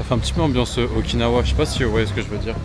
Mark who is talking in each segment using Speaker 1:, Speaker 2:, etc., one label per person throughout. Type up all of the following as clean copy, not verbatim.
Speaker 1: Ça fait un petit peu ambiance Okinawa, je sais pas si vous voyez ce que je veux dire.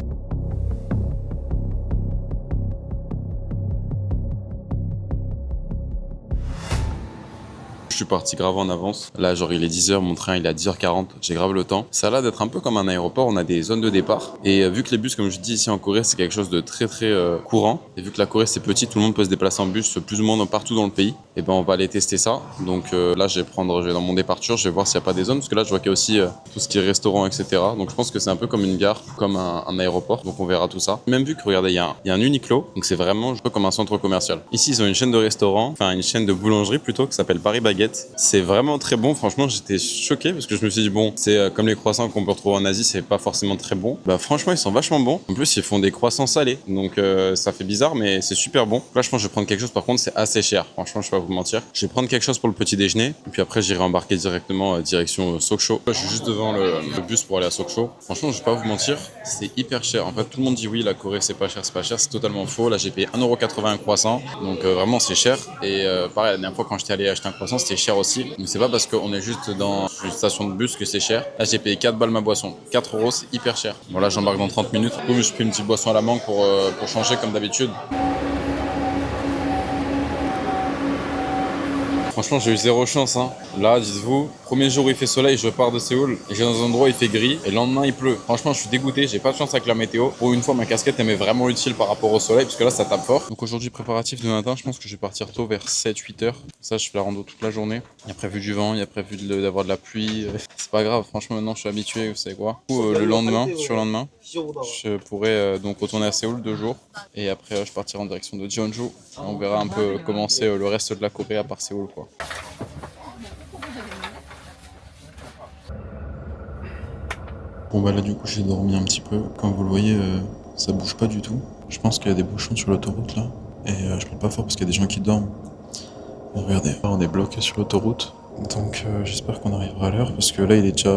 Speaker 1: Je suis parti grave en avance. Là, genre, il est 10h, mon train, il est à 10h40. J'ai grave le temps. Ça a l'air d'être un peu comme un aéroport. On a des zones de départ. Et vu que les bus, comme je dis ici en Corée, c'est quelque chose de très très courant. Et vu que la Corée, c'est petit, tout le monde peut se déplacer en bus plus ou moins partout dans le pays. Et ben, on va aller tester ça. Donc là, je vais dans mon départure, je vais voir s'il n'y a pas des zones. Parce que là, je vois qu'il y a aussi tout ce qui est restaurant, etc. Donc, je pense que c'est un peu comme une gare, comme un aéroport. Donc, on verra tout ça. Même vu que, regardez, il y a un Uniqlo. Donc, c'est vraiment un peu comme un centre commercial. Ici, ils ont une chaîne de restaurants, enfin, une chaîne de boulangerie plutôt, qui s'appelle Paris Baguette. C'est vraiment très bon, franchement j'étais choqué parce que je me suis dit bon, c'est comme les croissants qu'on peut retrouver en Asie, c'est pas forcément très bon. Bah franchement ils sont vachement bons. En plus ils font des croissants salés, donc ça fait bizarre mais c'est super bon. Là je pense que je vais prendre quelque chose, par contre c'est assez cher, franchement je vais pas vous mentir. Je vais prendre quelque chose pour le petit déjeuner et puis après j'irai embarquer directement direction Sokcho. Là je suis juste devant le bus pour aller à Sokcho. Franchement je vais pas vous mentir, c'est hyper cher. En fait tout le monde dit oui la Corée c'est pas cher, c'est totalement faux. Là j'ai payé 1,80€ un croissant, donc vraiment c'est cher. Et pareil la dernière fois quand j'étais allé acheter un croissant c'était cher aussi. Mais c'est pas parce qu'on est juste dans une station de bus que c'est cher. Là, j'ai payé 4 balles ma boisson. 4€, c'est hyper cher. Bon, là, j'embarque dans 30 minutes. Du coup, je pris une petite boisson à la mangue pour changer comme d'habitude. Franchement, j'ai eu zéro chance. Hein. Là, dites-vous, premier jour où il fait soleil, je pars de Séoul et j'ai dans un endroit où il fait gris et le lendemain il pleut. Franchement, je suis dégoûté, j'ai pas de chance avec la météo. Pour une fois, ma casquette elle m'est vraiment utile par rapport au soleil parce que là, ça tape fort. Donc aujourd'hui, préparatif de matin, je pense que je vais partir tôt vers 7-8 heures. Ça, je fais la rando toute la journée. Il y a prévu du vent, il y a prévu d'avoir de la pluie. C'est pas grave, franchement, maintenant je suis habitué, vous savez quoi. Du coup, le lendemain, surlendemain, je pourrais donc retourner à Séoul 2 jours et après, je partirai en direction de Jeonju. On verra un peu comment c'est le reste de la Corée à part Séoul, quoi. Bon bah là du coup j'ai dormi un petit peu, comme vous le voyez ça bouge pas du tout. Je pense qu'il y a des bouchons sur l'autoroute là, et je parle pas fort parce qu'il y a des gens qui dorment. Bon, regardez, on est bloqué sur l'autoroute, donc j'espère qu'on arrivera à l'heure parce que là il est déjà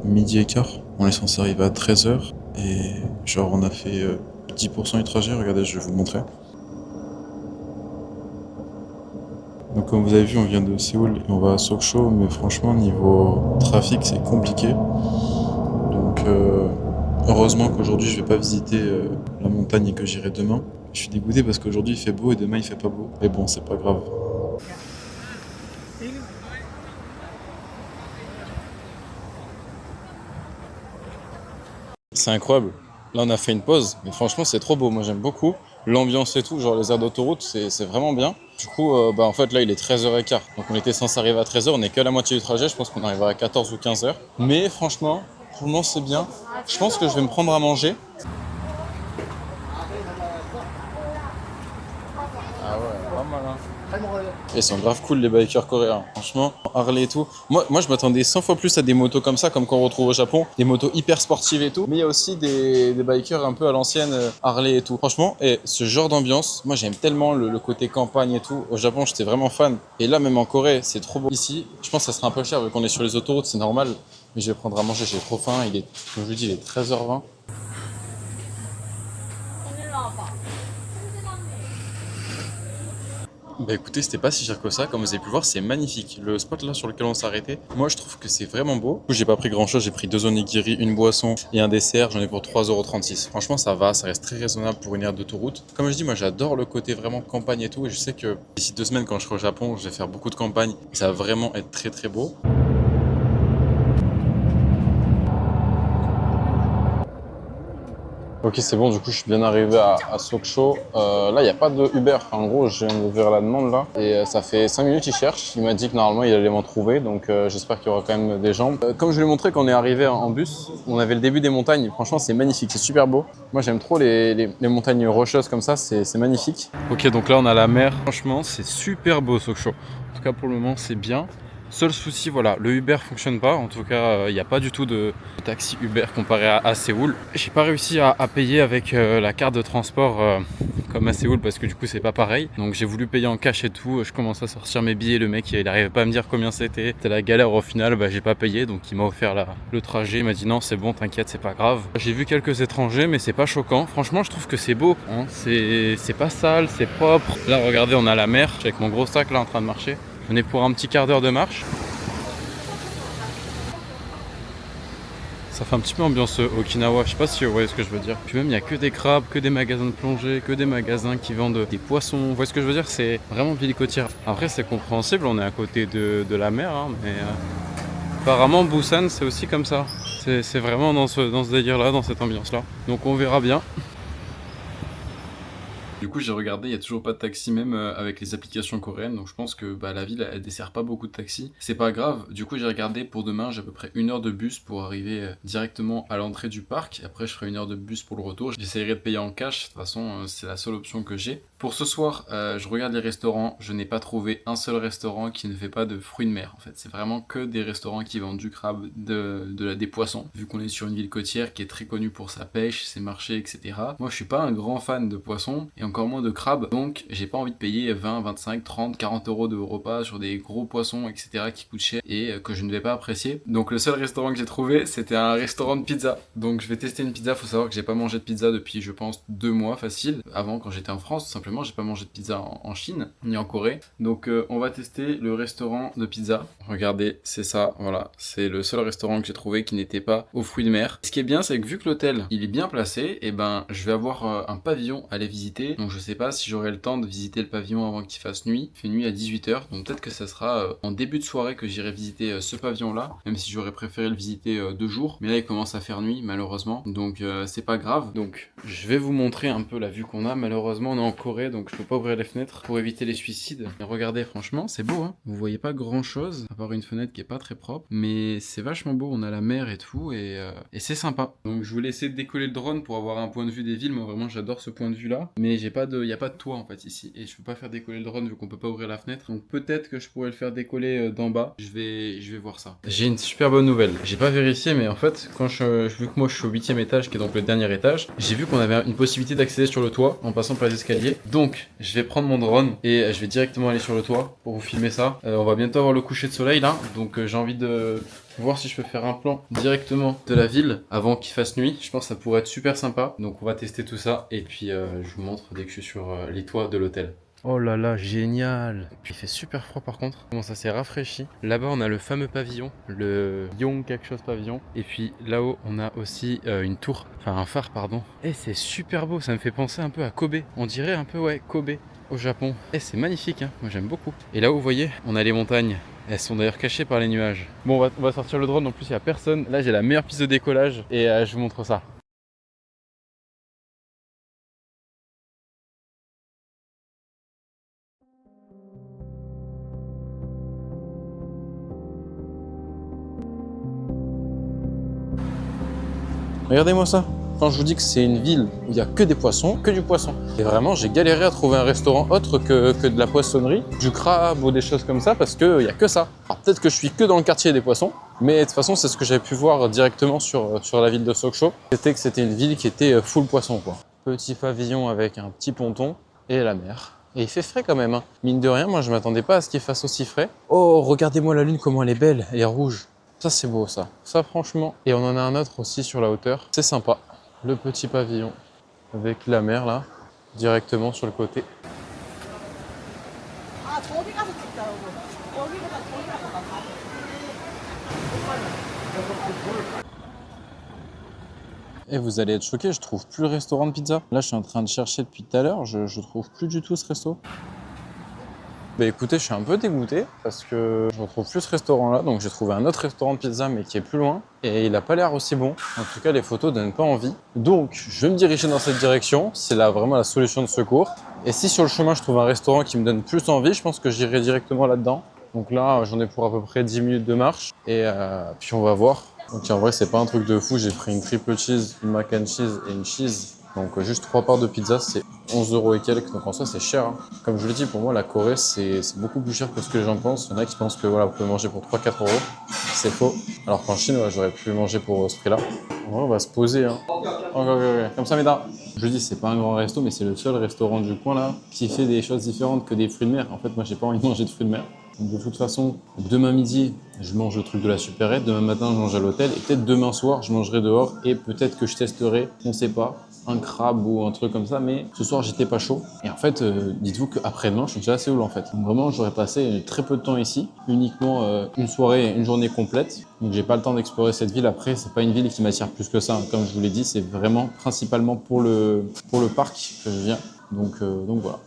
Speaker 1: midi et quart. On est censé arriver à 13h et genre on a fait 10% du trajet, regardez je vais vous montrer. Donc comme vous avez vu on vient de Séoul et on va à Sokcho, mais franchement niveau trafic c'est compliqué. Donc heureusement qu'aujourd'hui je vais pas visiter la montagne et que j'irai demain. Je suis dégoûté parce qu'aujourd'hui il fait beau et demain il fait pas beau. Mais bon, c'est pas grave. C'est incroyable. Là on a fait une pause, mais franchement c'est trop beau, moi j'aime beaucoup. L'ambiance et tout, genre les aires d'autoroute, c'est vraiment bien. Du coup, en fait là il est 13h15. Donc on était censé arriver à 13h, on est qu'à la moitié du trajet, je pense qu'on arrivera à 14 ou 15h. Mais franchement, pour le moment c'est bien. Je pense que je vais me prendre à manger. Ah ouais, pas mal hein. Ils sont grave cool les bikers coréens, franchement, Harley et tout. Moi je m'attendais 100 fois plus à des motos comme ça, comme qu'on retrouve au Japon, des motos hyper sportives et tout. Mais il y a aussi des bikers un peu à l'ancienne, Harley et tout. Franchement, et ce genre d'ambiance, moi j'aime tellement le côté campagne et tout. Au Japon j'étais vraiment fan. Et là même en Corée, c'est trop beau. Ici, je pense que ça sera un peu cher vu qu'on est sur les autoroutes, c'est normal. Mais je vais prendre à manger, j'ai trop faim. Il est, comme je vous dis, il est 13h20. Bah écoutez, c'était pas si cher que ça, comme vous avez pu voir, c'est magnifique. Le spot là sur lequel on s'est arrêté, moi je trouve que c'est vraiment beau. Du coup, j'ai pas pris grand chose, j'ai pris 2 onigiri, une boisson et un dessert, j'en ai pour 3,36€. Franchement ça va, ça reste très raisonnable pour une aire d'autoroute. Comme je dis, moi j'adore le côté vraiment campagne et tout, et je sais que d'ici 2 semaines quand je serai au Japon, je vais faire beaucoup de campagne et ça va vraiment être très très beau. Ok, c'est bon, du coup, je suis bien arrivé à Sokcho. Là, il n'y a pas de Uber. En gros, je viens d'ouvrir la demande là. Et ça fait 5 minutes qu'il cherche. Il m'a dit que normalement, il allait m'en trouver. Donc, j'espère qu'il y aura quand même des gens. Comme je lui ai montré quand on est arrivé en bus, on avait le début des montagnes. Franchement, c'est magnifique. C'est super beau. Moi, j'aime trop les montagnes rocheuses comme ça. C'est magnifique. Ok, donc là, on a la mer. Franchement, c'est super beau, Sokcho. En tout cas, pour le moment, c'est bien. Seul souci, voilà, le Uber fonctionne pas. En tout cas, il n'y a pas du tout de taxi Uber comparé à Séoul. J'ai pas réussi à payer avec la carte de transport comme à Séoul parce que du coup c'est pas pareil. Donc j'ai voulu payer en cash et tout. Je commence à sortir mes billets. Le mec il arrivait pas à me dire combien c'était. C'était la galère au final. Bah, j'ai pas payé, donc il m'a offert le trajet. Il m'a dit non, c'est bon, t'inquiète, c'est pas grave. J'ai vu quelques étrangers, mais c'est pas choquant. Franchement, je trouve que c'est beau. Hein. C'est pas sale, c'est propre. Là, regardez, on a la mer. Je suis avec mon gros sac là en train de marcher. On est pour un petit quart d'heure de marche. Ça fait un petit peu ambiance Okinawa, je sais pas si vous voyez ce que je veux dire. Puis même il y a que des crabes, que des magasins de plongée, que des magasins qui vendent des poissons. Vous voyez ce que je veux dire? C'est vraiment ville côtière. Après c'est compréhensible, on est à côté de la mer, hein, mais apparemment Busan c'est aussi comme ça. C'est vraiment dans ce délire là, dans cette ambiance là. Donc on verra bien. Du coup, j'ai regardé, il n'y a toujours pas de taxi, même avec les applications coréennes. Donc, je pense que la ville, elle dessert pas beaucoup de taxis. C'est pas grave. Du coup, j'ai regardé pour demain, j'ai à peu près 1 heure de bus pour arriver directement à l'entrée du parc. Après, je ferai 1 heure de bus pour le retour. J'essaierai de payer en cash. De toute façon, c'est la seule option que j'ai. Pour ce soir, je regarde les restaurants. Je n'ai pas trouvé un seul restaurant qui ne fait pas de fruits de mer. En fait, c'est vraiment que des restaurants qui vendent du crabe, des poissons. Vu qu'on est sur une ville côtière qui est très connue pour sa pêche, ses marchés, etc. Moi, je suis pas un grand fan de poissons et encore moins de crabe, donc j'ai pas envie de payer 20, 25, 30, 40 euros de repas sur des gros poissons, etc. qui coûtent cher et que je ne vais pas apprécier. Donc le seul restaurant que j'ai trouvé, c'était un restaurant de pizza. Donc je vais tester une pizza. Faut savoir que j'ai pas mangé de pizza depuis, je pense, 2 mois facile. Avant, quand j'étais en France, tout simplement, j'ai pas mangé de pizza en Chine ni en Corée. Donc on va tester le restaurant de pizza. Regardez, c'est ça, voilà, c'est le seul restaurant que j'ai trouvé qui n'était pas aux fruits de mer. Ce qui est bien, c'est que vu que l'hôtel il est bien placé, et ben je vais avoir un pavillon à aller visiter. Donc je sais pas si j'aurai le temps de visiter le pavillon avant qu'il fasse nuit. Il fait nuit à 18h, donc peut-être que ça sera en début de soirée que j'irai visiter ce pavillon là, même si j'aurais préféré le visiter 2 jours. Mais là il commence à faire nuit malheureusement, donc c'est pas grave. Donc je vais vous montrer un peu la vue qu'on a. Malheureusement on est en Corée, donc je peux pas ouvrir les fenêtres pour éviter les suicides. Et regardez, franchement c'est beau, hein. Vous voyez pas grand chose, à part une fenêtre qui est pas très propre, mais c'est vachement beau, on a la mer et tout, et c'est sympa. Donc je voulais essayer de décoller le drone pour avoir un point de vue des villes. Moi vraiment j'adore ce point de vue là, mais y a pas de toit en fait ici, et je peux pas faire décoller le drone vu qu'on peut pas ouvrir la fenêtre. Donc peut-être que je pourrais le faire décoller d'en bas. Je vais voir ça. J'ai une super bonne nouvelle. J'ai pas vérifié, mais en fait quand vu que moi je suis au 8e étage, qui est donc le dernier étage, j'ai vu qu'on avait une possibilité d'accéder sur le toit en passant par les escaliers. Donc je vais prendre mon drone et je vais directement aller sur le toit pour vous filmer ça. On va bientôt avoir le coucher de soleil là, donc j'ai envie de voir si je peux faire un plan directement de la ville avant qu'il fasse nuit. Je pense que ça pourrait être super sympa. Donc on va tester tout ça et puis je vous montre dès que je suis sur les toits de l'hôtel. Oh là là, génial! Puis il fait super froid par contre. Comment ça s'est rafraîchi. Là-bas, on a le fameux pavillon, le Yong quelque chose pavillon. Et puis là-haut, on a aussi une tour, enfin un phare, pardon. Et c'est super beau, ça me fait penser un peu à Kobe. On dirait un peu, ouais, Kobe au Japon. Et c'est magnifique, hein. Moi j'aime beaucoup. Et là-haut, vous voyez, on a les montagnes. Elles sont d'ailleurs cachées par les nuages. Bon, on va sortir le drone, en plus il n'y a personne. Là, j'ai la meilleure piste de décollage et je vous montre ça. Regardez-moi ça. Quand je vous dis que c'est une ville où il n'y a que des poissons, que du poisson. Et vraiment, j'ai galéré à trouver un restaurant autre que de la poissonnerie, du crabe ou des choses comme ça, parce qu'il n'y a que ça. Alors peut-être que je suis que dans le quartier des poissons, mais de toute façon, c'est ce que j'avais pu voir directement sur la ville de Sokcho. C'était que c'était une ville qui était full poisson, quoi. Petit pavillon avec un petit ponton et la mer. Et il fait frais quand même, hein. Mine de rien, moi je m'attendais pas à ce qu'il fasse aussi frais. Oh, regardez-moi la lune, comment elle est belle, elle est rouge. Ça c'est beau ça. Ça franchement. Et on en a un autre aussi sur la hauteur. C'est sympa. Le petit pavillon avec la mer là, directement sur le côté. Et vous allez être choqués, je trouve plus le restaurant de pizza. Là je suis en train de chercher depuis tout à l'heure, je trouve plus du tout ce resto. Bah écoutez, je suis un peu dégoûté parce que je retrouve plus ce restaurant là, donc j'ai trouvé un autre restaurant de pizza mais qui est plus loin et il a pas l'air aussi bon. En tout cas, les photos donnent pas envie. Donc, je vais me diriger dans cette direction, c'est là vraiment la solution de secours. Et si sur le chemin je trouve un restaurant qui me donne plus envie, je pense que j'irai directement là-dedans. Donc là, j'en ai pour à peu près 10 minutes de marche et puis on va voir. Donc en vrai, c'est pas un truc de fou, j'ai pris une triple cheese, une mac and cheese et une cheese. Donc juste 3 parts de pizza, c'est 11 € et quelques, donc en soi c'est cher, hein. Comme je l'ai dit, pour moi la Corée c'est beaucoup plus cher que ce que les gens pensent. Il y en a qui pensent que voilà, vous pouvez manger pour 3-4 euros, c'est faux. Alors qu'en Chine, ouais, j'aurais pu manger pour ce prix-là. Ouais, on va se poser, hein. Ok. Comme ça, mesdames. Je dis, c'est pas un grand resto, mais c'est le seul restaurant du coin là qui fait des choses différentes que des fruits de mer. En fait, moi j'ai pas envie de manger de fruits de mer. Donc, de toute façon, demain midi, je mange le truc de la supérette, demain matin, je mange à l'hôtel, et peut-être demain soir, je mangerai dehors, et peut-être que je testerai, on sait pas,
Speaker 2: un crabe ou un truc comme ça, mais ce soir j'étais pas chaud. Et en fait, dites-vous qu'après-demain, je suis déjà à Séoul en fait. Donc vraiment, j'aurais passé très peu de temps ici, uniquement une soirée, une journée complète. Donc j'ai pas le temps d'explorer cette ville. Après, c'est pas une ville qui m'attire plus que ça. Comme je vous l'ai dit, c'est vraiment principalement pour le parc que je viens. Donc voilà.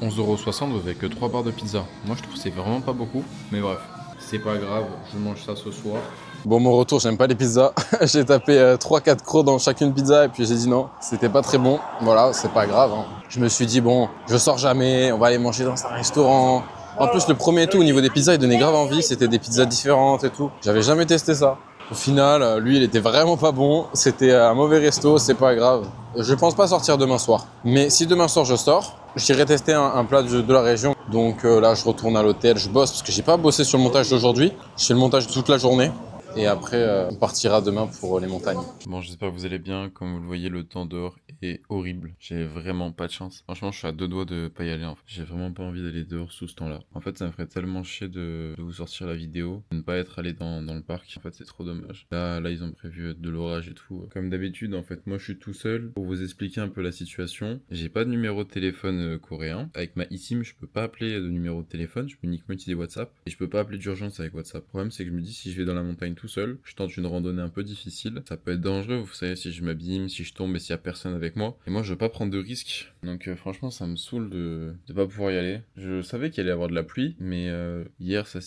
Speaker 3: 11,60€ avec 3 barres de pizza. Moi, je trouve que c'est vraiment pas beaucoup. Mais bref, c'est pas grave, je mange ça ce soir.
Speaker 2: Bon, mon retour, j'aime pas les pizzas. J'ai tapé 3-4 crocs dans chacune pizza et puis j'ai dit non, c'était pas très bon. Voilà, c'est pas grave, hein. Je me suis dit, bon, je sors jamais, on va aller manger dans un restaurant. En plus, le premier et tout, au niveau des pizzas, il donnait grave envie. C'était des pizzas différentes et tout. J'avais jamais testé ça. Au final, lui, il était vraiment pas bon. C'était un mauvais resto, c'est pas grave. Je pense pas sortir demain soir. Mais si demain soir je sors, j'irai tester un plat de la région. Donc là, je retourne à l'hôtel, je bosse parce que j'ai pas bossé sur le montage d'aujourd'hui. Je fais le montage toute la journée. Et après, on partira demain pour les montagnes.
Speaker 3: Bon, j'espère que vous allez bien. Comme vous le voyez, le temps dehors est horrible. J'ai vraiment pas de chance. Franchement, je suis à deux doigts de pas y aller en fait. J'ai vraiment pas envie d'aller dehors sous ce temps-là. En fait, ça me ferait tellement chier de vous sortir la vidéo, de ne pas être allé dans le parc. En fait, c'est trop dommage. Là, ils ont prévu de l'orage et tout. Comme d'habitude, en fait, moi, je suis tout seul. Pour vous expliquer un peu la situation, j'ai pas de numéro de téléphone coréen. Avec ma eSIM, je peux pas appeler de numéro de téléphone. Je peux uniquement utiliser WhatsApp. Et je peux pas appeler d'urgence avec WhatsApp. Le problème, c'est que je me dis, si je vais dans la montagne tout seul, je tente une randonnée un peu difficile. Ça peut être dangereux, vous savez, si je m'abîme, si je tombe et s'il y a personne avec moi. Et moi, je veux pas prendre de risques. Donc, franchement, ça me saoule de pas pouvoir y aller. Je savais qu'il allait y avoir de la pluie, mais hier, ça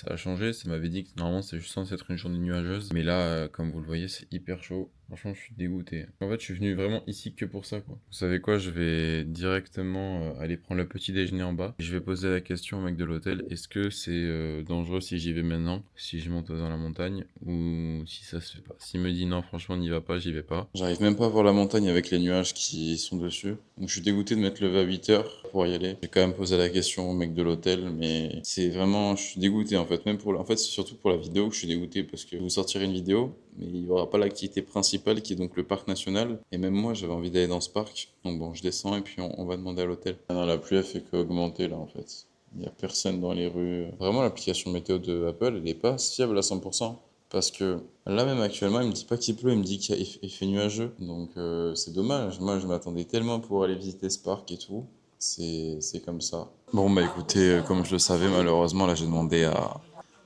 Speaker 3: a changé. Ça m'avait dit que normalement, c'est juste censé être une journée nuageuse. Mais là, comme vous le voyez, c'est hyper chaud. Franchement, je suis dégoûté. En fait, je suis venu vraiment ici que pour ça, quoi. Vous savez quoi, je vais directement aller prendre le petit déjeuner en bas. Et je vais poser la question au mec de l'hôtel, est-ce que c'est dangereux si j'y vais maintenant, si je monte dans la montagne, ou si ça se fait pas. S'il me dit non, franchement, n'y va pas, j'y vais pas.
Speaker 1: J'arrive même pas à voir la montagne avec les nuages qui sont dessus. Donc je suis dégoûté de m'être levé à 8 heures pour y aller. J'ai quand même posé la question au mec de l'hôtel, mais c'est vraiment, je suis dégoûté en fait. Même pour, en fait, c'est surtout pour la vidéo que je suis dégoûté parce que vous sortirez une vidéo, mais il y aura pas l'activité principale qui est donc le parc national. Et même moi, j'avais envie d'aller dans ce parc. Donc bon, je descends et puis on va demander à l'hôtel. Non, la pluie, elle fait qu'augmenter là en fait. Il n'y a personne dans les rues. Vraiment, l'application météo de Apple, elle n'est pas fiable à 100%. Parce que là même actuellement, il me dit pas qu'il pleut, il me dit qu'il fait nuageux. Donc c'est dommage. Moi, je m'attendais tellement pour aller visiter ce parc et tout. C'est comme ça. Bon, bah écoutez, comme je le savais, malheureusement, là, j'ai demandé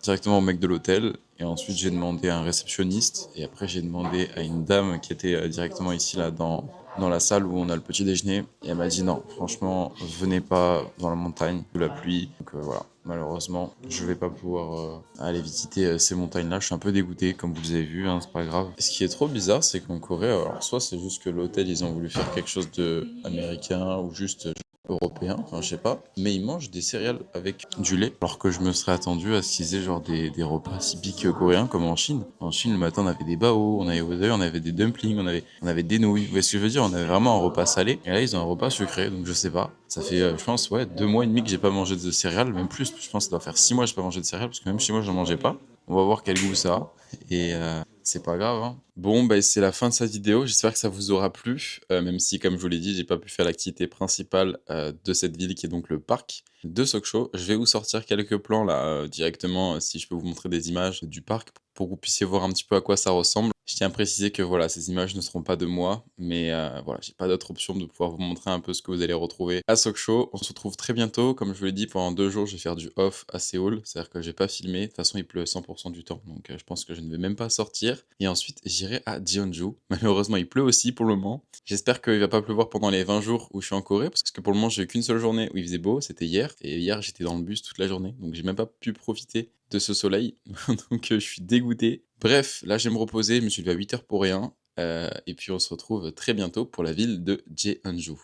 Speaker 1: directement au mec de l'hôtel. Et ensuite, j'ai demandé à un réceptionniste. Et après, j'ai demandé à une dame qui était directement ici, là, dans la salle où on a le petit déjeuner. Et elle m'a dit non, franchement, venez pas dans la montagne, sous la pluie. Donc voilà, malheureusement, je vais pas pouvoir aller visiter ces montagnes-là. Je suis un peu dégoûté, comme vous les avez vu, hein, c'est pas grave. Et ce qui est trop bizarre, c'est qu'en Corée, alors soit c'est juste que l'hôtel, ils ont voulu faire quelque chose de américain ou juste européen, enfin je sais pas, mais ils mangent des céréales avec du lait, alors que je me serais attendu à ce qu'ils aient genre des repas typiques coréens comme en Chine. En Chine, le matin, on avait des bao, on avait des dumplings, on avait des nouilles. Vous voyez ce que je veux dire? On avait vraiment un repas salé, et là, ils ont un repas sucré, donc je sais pas. Ça fait, je pense, ouais, 2 mois et demi que j'ai pas mangé de céréales, même plus. Je pense que ça doit faire 6 mois que j'ai pas mangé de céréales, parce que même chez moi, j'en mangeais pas. On va voir quel goût ça a. Et c'est pas grave, hein. Bon, bah, c'est la fin de cette vidéo. J'espère que ça vous aura plu, même si, comme je vous l'ai dit, j'ai pas pu faire l'activité principale de cette ville qui est donc le parc de Sokcho. Je vais vous sortir quelques plans là directement, si je peux vous montrer des images du parc pour que vous puissiez voir un petit peu à quoi ça ressemble. Je tiens à préciser que voilà, ces images ne seront pas de moi, mais voilà, j'ai pas d'autre option de pouvoir vous montrer un peu ce que vous allez retrouver à Sokcho. On se retrouve très bientôt. Comme je vous l'ai dit, pendant 2 jours, je vais faire du off à Séoul. C'est-à-dire que je vais pas filmer. De toute façon, il pleut 100% du temps, donc je pense que je ne vais même pas sortir. Et ensuite, j'irai à Jeonju. Malheureusement, il pleut aussi pour le moment. J'espère qu'il va pas pleuvoir pendant les 20 jours où je suis en Corée, parce que pour le moment, j'ai eu qu'une seule journée où il faisait beau, c'était hier. Et hier, j'étais dans le bus toute la journée, donc j'ai même pas pu profiter de ce soleil. Donc je suis dégoûté. Bref, là, je vais me reposer. Je me suis levé à 8 heures pour rien. Et puis, on se retrouve très bientôt pour la ville de Jeonju.